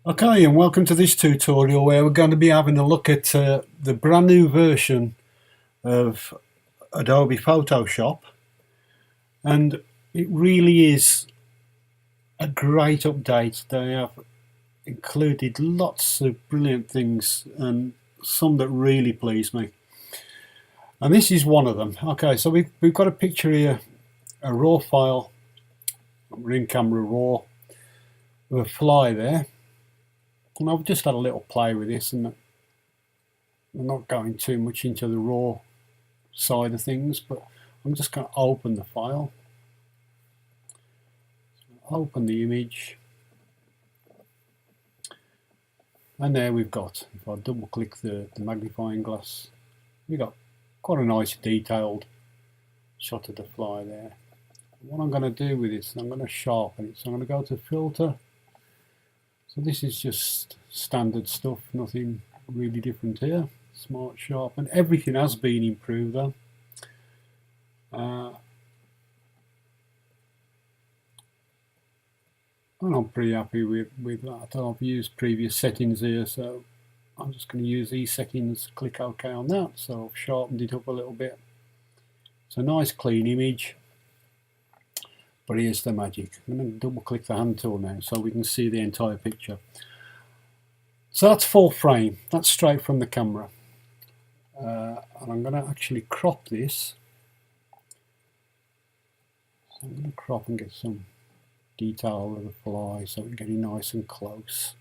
Okay, and welcome to this tutorial where we're going to be having a look at the brand new version of Adobe Photoshop, and it really is a great update. They have included lots of brilliant things and some that really please me, and this is one of them. Okay, so we've got a picture here, a raw file, in camera raw, with a fly there, and I've just had a little play with this, and I'm not going too much into the raw side of things, but I'm just going to open the file, open the image, and there we've got, if I double click the magnifying glass, we've got quite a nice detailed shot of the fly there. What I'm going to do with this, I'm going to sharpen it, so I'm going to go to filter. So this is just standard stuff, nothing really different here. Smart sharpen, everything has been improved though. And I'm pretty happy with that. I've used previous settings here, so I'm just going to use these settings, click OK on that. So I've sharpened it up a little bit. It's a nice clean image, but here's the magic. I'm going to double click the hand tool now so we can see the entire picture. So that's full frame, that's straight from the camera. And I'm going to actually crop this. So I'm going to crop and get some detail of the fly so we're getting nice and close.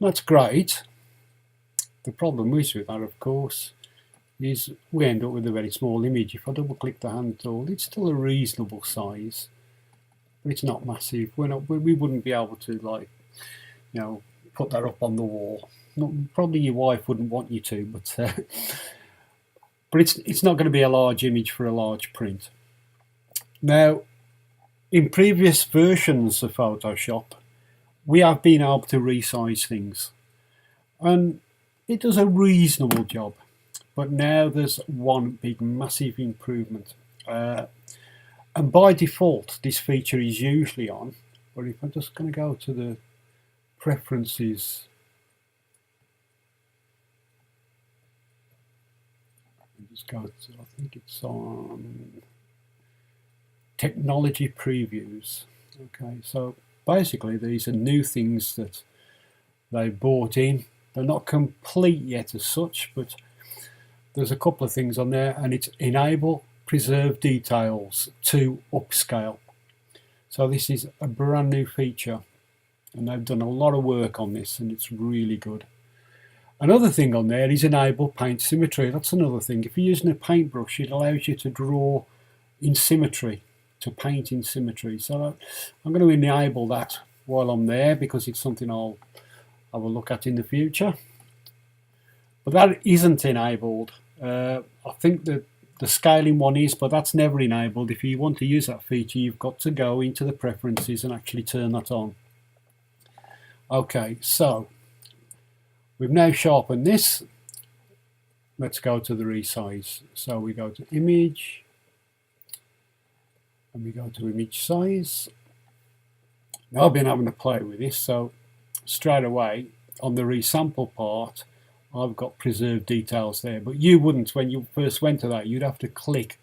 That's great. The problem is with that, of course, is we end up with a very small image. If I double click the hand tool, it's still a reasonable size, but it's not massive. We wouldn't be able to, like, you know, put that up on the wall. Probably your wife wouldn't want you to, but it's not going to be a large image for a large print. Now, in previous versions of Photoshop, we have been able to resize things, and it does a reasonable job. But now there's one big massive improvement, and by default this feature is usually on, but if I'm just going to go to the preferences, just go to, I think it's on technology previews. Okay, so basically these are new things that they brought in. They're not complete yet as such, but there's a couple of things on there, and it's enable preserve details to upscale. So this is a brand new feature, and they've done a lot of work on this, and it's really good. Another thing on there is enable paint symmetry. That's another thing. If you're using a paintbrush, it allows you to draw in symmetry, to paint in symmetry. So I'm going to enable that while I'm there, because it's something I'll have a look at in the future. But that isn't enabled. I think that the scaling one is, but that's never enabled. If you want to use that feature, you've got to go into the preferences and actually turn that on. Okay, so we've now sharpened this. Let's go to the resize. So we go to image, and we go to image size. Now I've been having to play with this, so straight away on the resample part, I've got preserve details there, but you wouldn't. When you first went to that, you'd have to click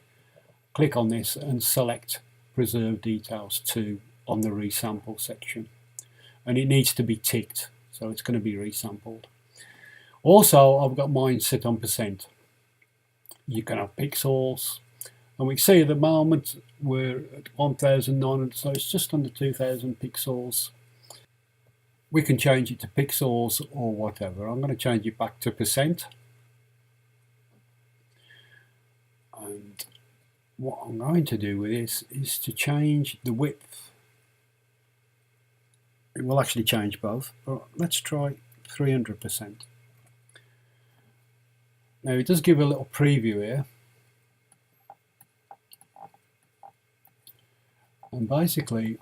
on this and select preserve details to on the resample section, and it needs to be ticked, so it's going to be resampled. Also, I've got mine set on %. You can have pixels, and we see at the moment we're at 1900, so it's just under 2000 pixels. We can change it to pixels or whatever. I'm going to change it back to %. And what I'm going to do with this is to change the width. It will actually change both, but let's try 300%. Now it does give a little preview here. And basically,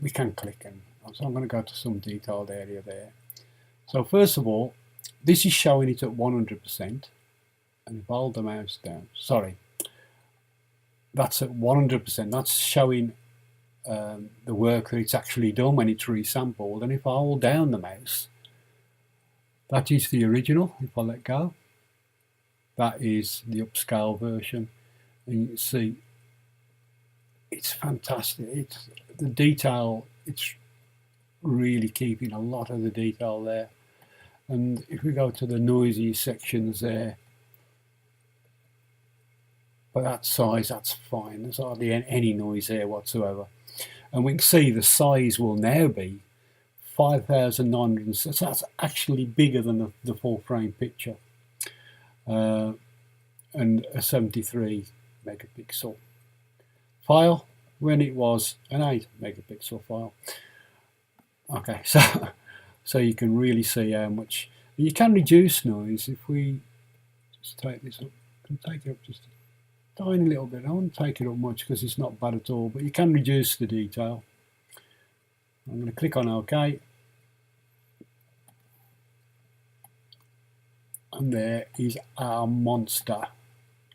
we can click in. So I'm going to go to some detailed area there. So first of all, this is showing it at 100%. And if I hold the mouse down, sorry, that's at 100%. That's showing the work that it's actually done when it's resampled. And if I hold down the mouse, that is the original. If I let go, that is the upscale version, and you can see it's fantastic. It's the detail. It's really keeping a lot of the detail there. And if we go to the noisy sections there, by that size, that's fine. There's hardly any noise there whatsoever. And we can see the size will now be 5,900. So that's actually bigger than the full frame picture. And a 73 megapixel file when it was an 8 megapixel file. Okay, so you can really see how much you can reduce noise. If we just take this up and take it up just a tiny little bit. I won't take it up much because it's not bad at all, but you can reduce the detail. I'm going to click on OK, and there is our monster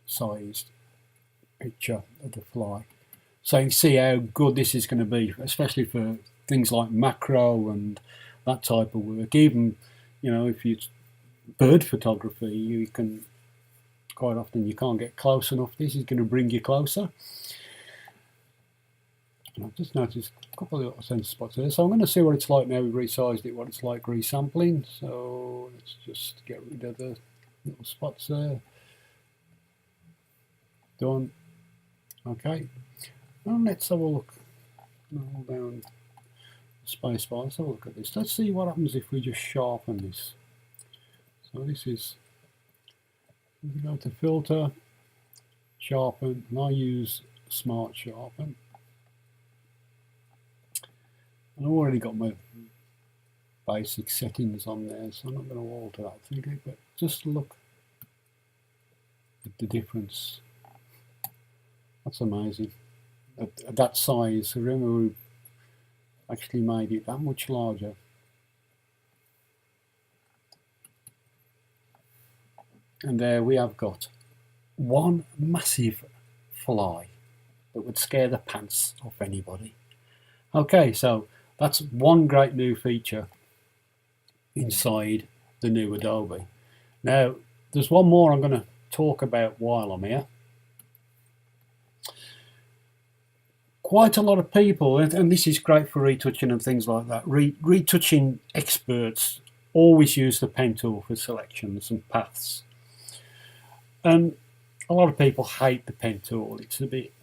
sized picture of the fly. So you can see how good this is going to be, especially for things like macro and that type of work. Even, you know, if you bird photography, you can quite often you can't get close enough. This is going to bring you closer. And I've just noticed a couple of little sensor spots there. So I'm going to see what it's like now we've resized it, what it's like resampling. So let's just get rid of the little spots there. Done. Okay. Now let's have a look. Hold down spacebar. Let's have a look at this. Let's see what happens if we just sharpen this. So this is, we go to filter, sharpen, and I use smart sharpen. And I've already got my basic settings on there, so I'm not going to alter that figure, but just look at the difference. That's amazing. At that size, remember we actually made it that much larger. And there we have got one massive fly that would scare the pants off anybody. Okay, so that's one great new feature inside the new Adobe. Now, there's one more I'm going to talk about while I'm here. Quite a lot of people, and this is great for retouching and things like that, retouching experts always use the pen tool for selections and paths. And a lot of people hate the pen tool. It's a bit,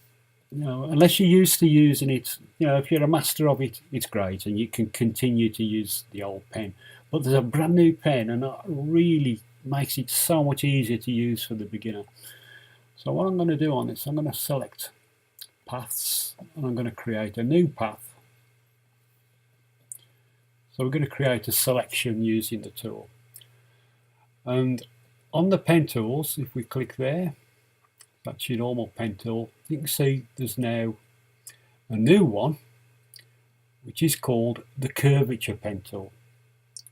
you know, unless you're used to using it, you know, if you're a master of it, it's great and you can continue to use the old pen. But there's a brand new pen and that really makes it so much easier to use for the beginner. So what I'm going to do on this, I'm going to select paths and I'm going to create a new path. So we're going to create a selection using the tool. And on the pen tools, if we click there, that's your normal pen tool, you can see there's now a new one which is called the curvature pen tool.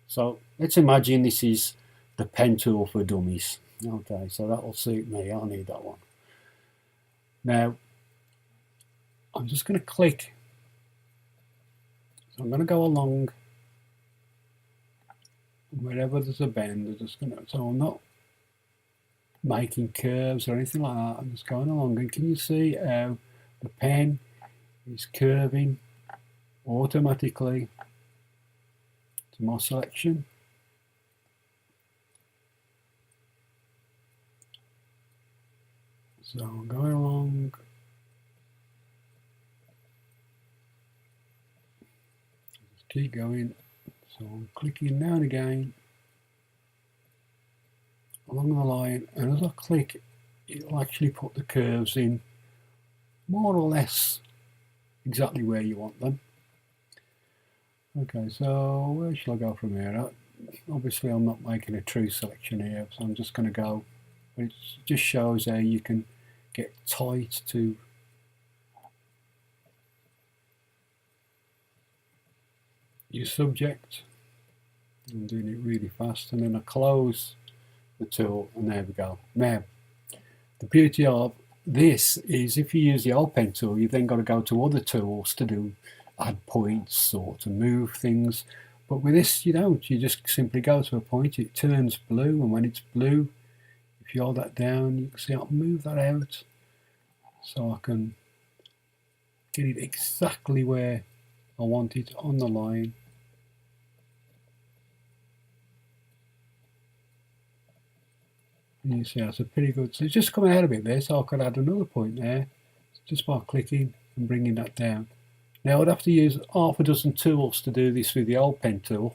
So let's imagine this is the pen tool for dummies. Okay, so that will suit me. I'll need that one. Now I'm just going to click. So I'm going to go along wherever there's a bend. I'm just going to, so I'm not making curves or anything like that. I'm just going along, and can you see how the pen is curving automatically to my selection? So I'm going along. Just keep going. So I'm clicking now and again along the line, and as I click, it'll actually put the curves in more or less exactly where you want them. Okay, so where shall I go from here? Obviously I'm not making a true selection here, so I'm just going to go, but it just shows how you can get tight to your subject. I'm doing it really fast, and then I close the tool, and there we go. Now, the beauty of this is, if you use the old pen tool, you've then got to go to other tools to do add points or to move things. But with this, you don't. You just simply go to a point, it turns blue, and when it's blue, if you hold that down, you can see I can move that out so I can get it exactly where I want it on the line. And you see that's a pretty good. So it's just coming out a bit there, so I could add another point there just by clicking and bringing that down. Now I'd have to use half a dozen tools to do this with the old pen tool,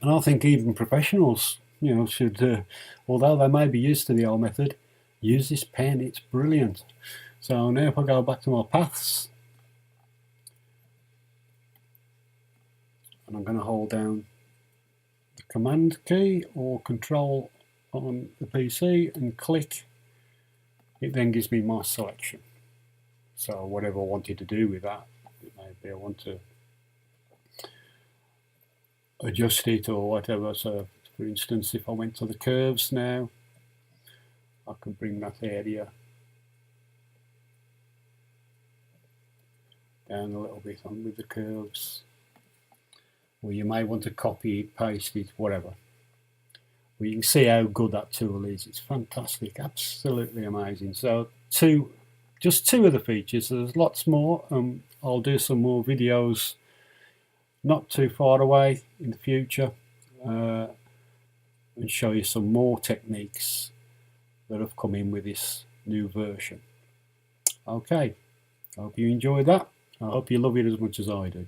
and I think even professionals, should, although they may be used to the old method, use this pen. It's brilliant. So now if I go back to my paths, and I'm going to hold down the Command key or Control on the PC and click, it then gives me my selection. So whatever I wanted to do with that, maybe I want to adjust it or whatever. So for instance, if I went to the curves now, I can bring that area down a little bit on with the curves. Or you may want to copy it, paste it, whatever. Well, you can see how good that tool is. It's fantastic, absolutely amazing. So just two of the features. There's lots more. I'll do some more videos not too far away in the future and show you some more techniques that have come in with this new version. Okay, I hope you enjoyed that. I hope you love it as much as I do.